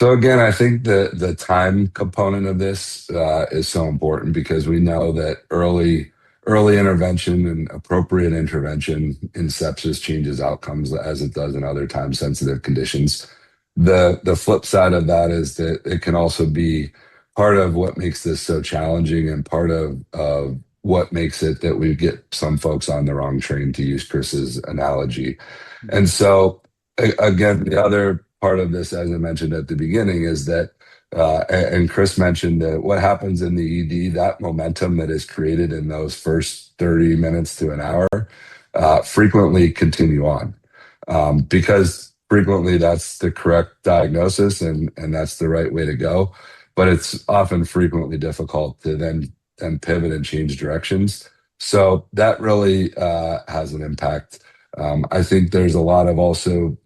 So again, I think the time component of this is so important because we know that early intervention and appropriate intervention in sepsis changes outcomes as it does in other time sensitive conditions. The flip side of that is that it can also be part of what makes this so challenging and part of what makes it that we get some folks on the wrong train, to use Chris's analogy. And so again, the other part of this, as I mentioned at the beginning, is that, and Chris mentioned that what happens in the ED, that momentum that is created in those first 30 minutes to an hour, frequently continue on, because frequently that's the correct diagnosis and that's the right way to go. But it's often frequently difficult to then pivot and change directions. So that really has an impact. I think there's a lot of also,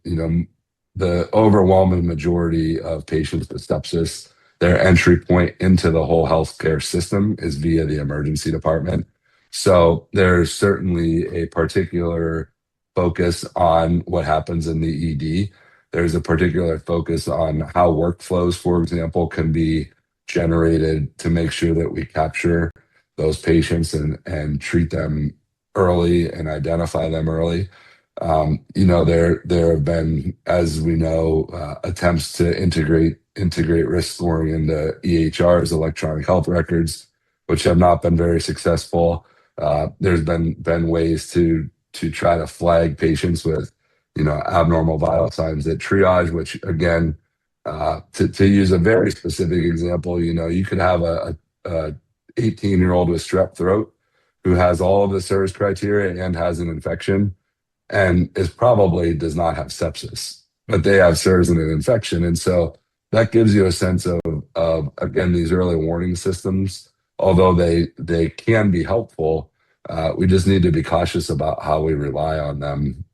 the overwhelming majority of patients with sepsis, their entry point into the whole healthcare system is via the emergency department. So there's certainly a particular focus on what happens in the ED. There's a particular focus on how workflows, for example, can be generated to make sure that we capture those patients and treat them early and identify them early. There have been, as we know, attempts to integrate risk scoring into EHRs, electronic health records, which have not been very successful. There's been ways to try to flag patients with, abnormal vital signs at triage, which again, to use a very specific example, you could have a 18-year-old with strep throat who has all of the SIRS criteria and has an infection and probably does not have sepsis, but they have SIRS and an infection. And so that gives you a sense of again, these early warning systems, although they can be helpful, we just need to be cautious about how we rely on them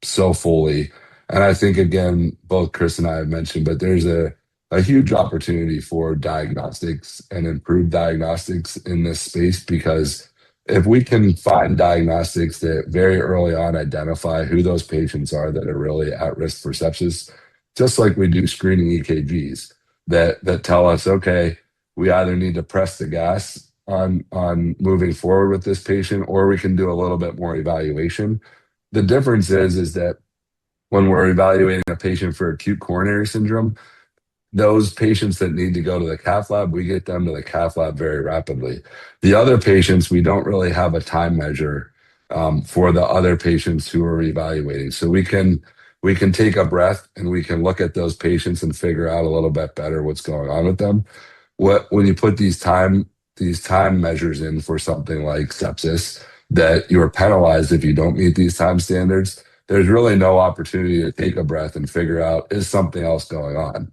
so fully. And I think, again, both Chris and I have mentioned, but there's a huge opportunity for diagnostics and improved diagnostics in this space, because if we can find diagnostics that very early on identify who those patients are that are really at risk for sepsis, just like we do screening EKGs that tell us, okay, we either need to press the gas on moving forward with this patient, or we can do a little bit more evaluation. The difference is that when we're evaluating a patient for acute coronary syndrome, those patients that need to go to the cath lab, we get them to the cath lab very rapidly. The other patients, we don't really have a time measure for the other patients who are evaluating. So we can take a breath and we can look at those patients and figure out a little bit better what's going on with them. When you put these time measures in for something like sepsis, that you're penalized if you don't meet these time standards, there's really no opportunity to take a breath and figure out, is something else going on?